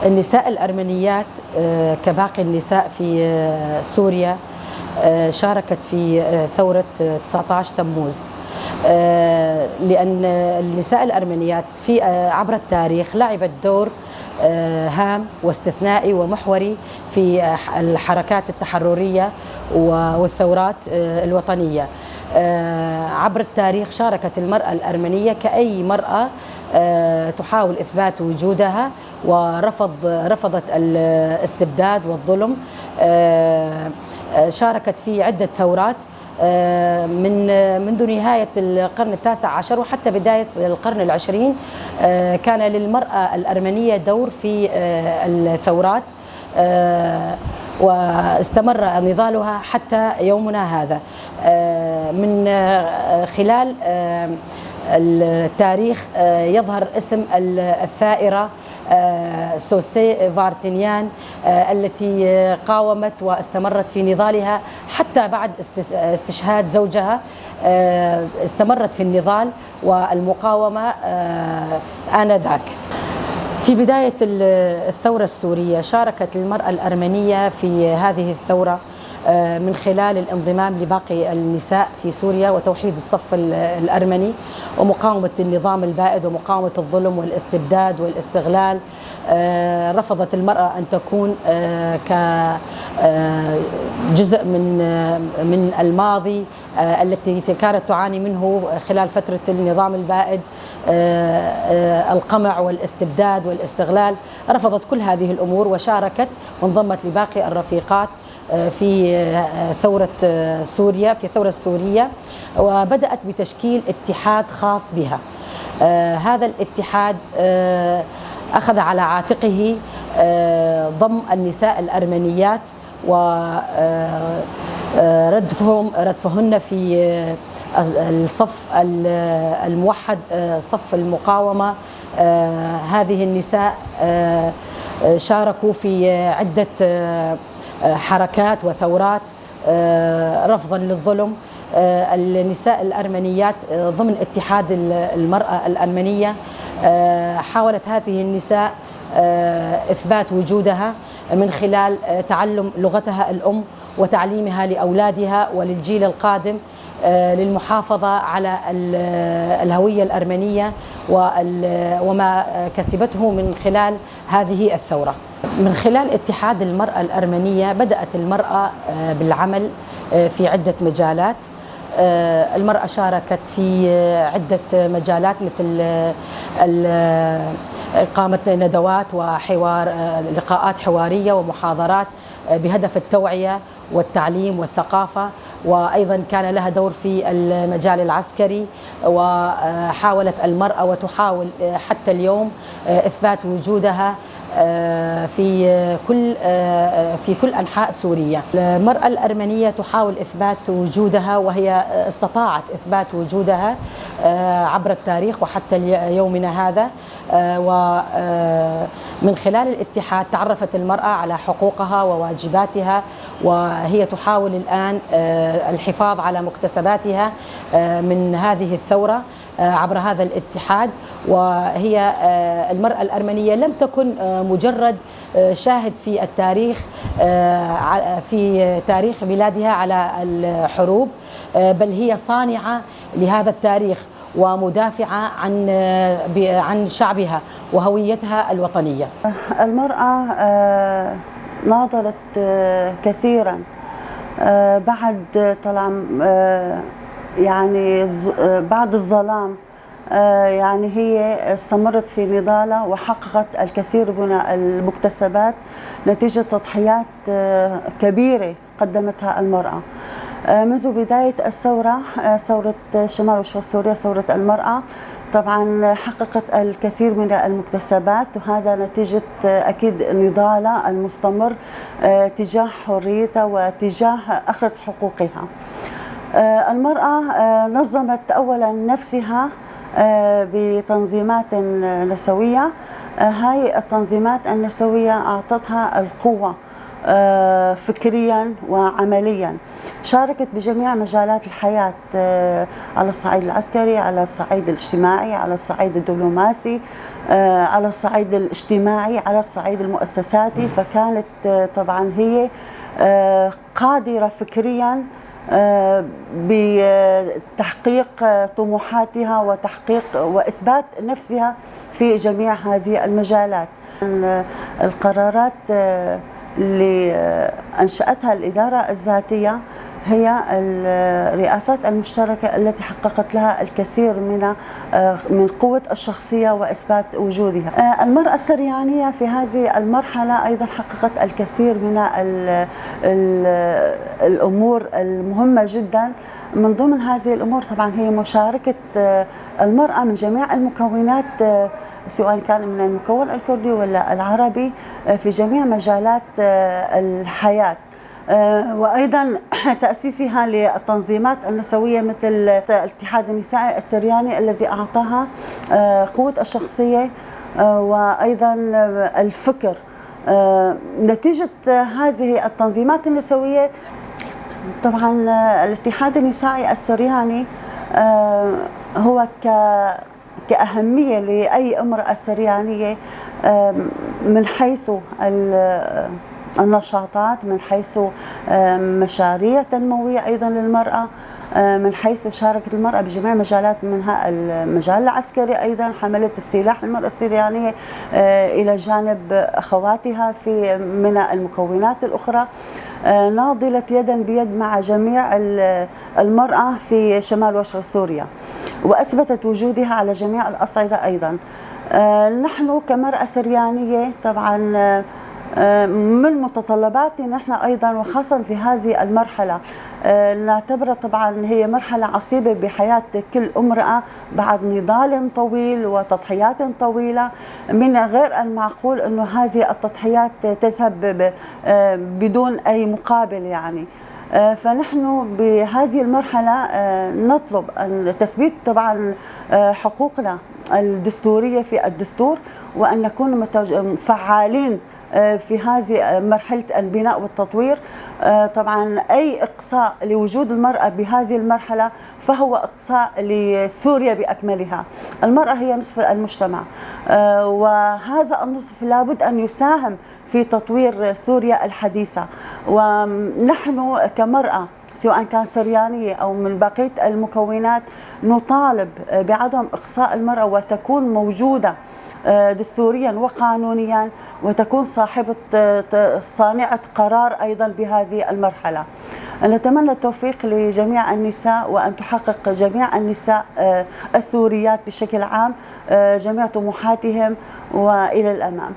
النساء الأرمنيات كباقي النساء في سوريا شاركت في ثورة 19 تموز، لأن النساء الأرمنيات في عبر التاريخ لعبت دور هام واستثنائي ومحوري في الحركات التحررية والثورات الوطنية. عبر التاريخ شاركت المرأة الأرمنية كأي مرأة تحاول إثبات وجودها ورفضت الاستبداد والظلم. شاركت في عدة ثورات منذ نهاية القرن التاسع عشر وحتى بداية القرن العشرين. كان للمرأة الأرمنية دور في الثورات، واستمر نضالها حتى يومنا هذا. من خلال التاريخ يظهر اسم الثائرة سوسي فارتينيان التي قاومت واستمرت في نضالها حتى بعد استشهاد زوجها. استمرت في النضال والمقاومة آنذاك. في بداية الثورة السورية شاركت المرأة الأرمنية في هذه الثورة من خلال الانضمام لباقي النساء في سوريا وتوحيد الصف الأرمني ومقاومة النظام البائد ومقاومة الظلم والاستبداد والاستغلال. رفضت المرأة أن تكون كجزء من الماضي التي كانت تعاني منه خلال فترة النظام البائد، القمع والاستبداد والاستغلال. رفضت كل هذه الأمور وشاركت وانضمت لباقي الرفيقات في ثورة سوريا، في الثورة السورية، وبدأت بتشكيل اتحاد خاص بها. هذا الاتحاد أخذ على عاتقه ضم النساء الأرمنيات وردفهن في الصف الموحد، صف المقاومة. هذه النساء شاركوا في عدة حركات وثورات رفضا للظلم. النساء الأرمنيات ضمن اتحاد المرأة الأرمنية حاولت هذه النساء إثبات وجودها من خلال تعلم لغتها الأم وتعليمها لأولادها وللجيل القادم للمحافظة على الهوية الأرمنية وما كسبته من خلال هذه الثورة. من خلال اتحاد المرأة الأرمنية بدأت المرأة بالعمل في عدة مجالات. المرأة شاركت في عدة مجالات مثل إقامة ندوات وحوار، لقاءات حوارية ومحاضرات بهدف التوعية والتعليم والثقافة، وأيضا كان لها دور في المجال العسكري. وحاولت المرأة وتحاول حتى اليوم إثبات وجودها في كل أنحاء سوريا. المرأة الأرمنية تحاول إثبات وجودها، وهي استطاعت إثبات وجودها عبر التاريخ وحتى يومنا هذا. ومن خلال الاتحاد تعرفت المرأة على حقوقها وواجباتها، وهي تحاول الآن الحفاظ على مكتسباتها من هذه الثورة عبر هذا الاتحاد. وهي المرأة الأرمنية لم تكن مجرد شاهد في التاريخ، في تاريخ بلادها على الحروب، بل هي صانعة لهذا التاريخ ومدافعة عن شعبها وهويتها الوطنية. المرأة ناضلت كثيرا بعد طلع يعني بعد الظلام. يعني هي استمرت في نضالها وحققت الكثير من المكتسبات نتيجة تضحيات كبيرة قدمتها المرأة منذ بداية الثورة، ثورة شمال وشرق سوريا، ثورة المرأة. طبعا حققت الكثير من المكتسبات، وهذا نتيجة أكيد نضالها المستمر تجاه حريتها وتجاه أخذ حقوقها. المرأة نظمت أولا نفسها بتنظيمات نسوية. هاي التنظيمات النسوية أعطتها القوة فكريا وعمليا. شاركت بجميع مجالات الحياة، على الصعيد العسكري، على الصعيد الاجتماعي، على الصعيد الدبلوماسي. على الصعيد الاجتماعي، على الصعيد المؤسساتي. فكانت طبعا هي قادرة فكريا بتحقيق طموحاتها وتحقيق وإثبات نفسها في جميع هذه المجالات. القرارات اللي أنشأتها الإدارة الذاتية هي الرئاسات المشتركة التي حققت لها الكثير من قوة الشخصية وإثبات وجودها. المرأة السريانية في هذه المرحلة أيضا حققت الكثير من الأمور المهمة جدا. من ضمن هذه الأمور طبعا هي مشاركة المرأة من جميع المكونات، سواء كان من المكون الكردي ولا العربي، في جميع مجالات الحياة. وأيضا تأسيسها للتنظيمات النسوية مثل الاتحاد النسائي السرياني الذي أعطاها قوة الشخصية وأيضا الفكر. نتيجة هذه التنظيمات النسوية طبعا الاتحاد النسائي السرياني هو كأهمية لأي امرأة سريانية من حيث النشاطات، من حيث مشاريع تنموية أيضا للمرأة، من حيث شاركت المرأة بجميع مجالات، منها المجال العسكري أيضا، حملت السلاح المرأة السريانية إلى جانب أخواتها من المكونات الأخرى، ناضلت يدا بيد مع جميع المرأة في شمال وشرق سوريا، وأثبتت وجودها على جميع الأصعدة أيضا. نحن كمرأة سريانية طبعا من متطلباتنا نحن أيضا، وخاصة في هذه المرحلة نعتبرها طبعا هي مرحلة عصيبة بحياة كل امرأة بعد نضال طويل وتضحيات طويلة. من غير المعقول أنه هذه التضحيات تذهب بدون أي مقابل يعني. فنحن بهذه المرحلة نطلب أن تثبيت طبعا حقوقنا الدستورية في الدستور، وأن نكون فعالين في هذه مرحلة البناء والتطوير. طبعا أي إقصاء لوجود المرأة بهذه المرحلة فهو إقصاء لسوريا بأكملها. المرأة هي نصف المجتمع، وهذا النصف لابد أن يساهم في تطوير سوريا الحديثة. ونحن كمرأة سواء كان سريانية أو من بقية المكونات نطالب بعدم إقصاء المرأة، وتكون موجودة دستوريا وقانونيا، وتكون صانعة قرار أيضا بهذه المرحلة. نتمنى التوفيق لجميع النساء، وأن تحقق جميع النساء السوريات بشكل عام جميع طموحاتهم وإلى الأمام.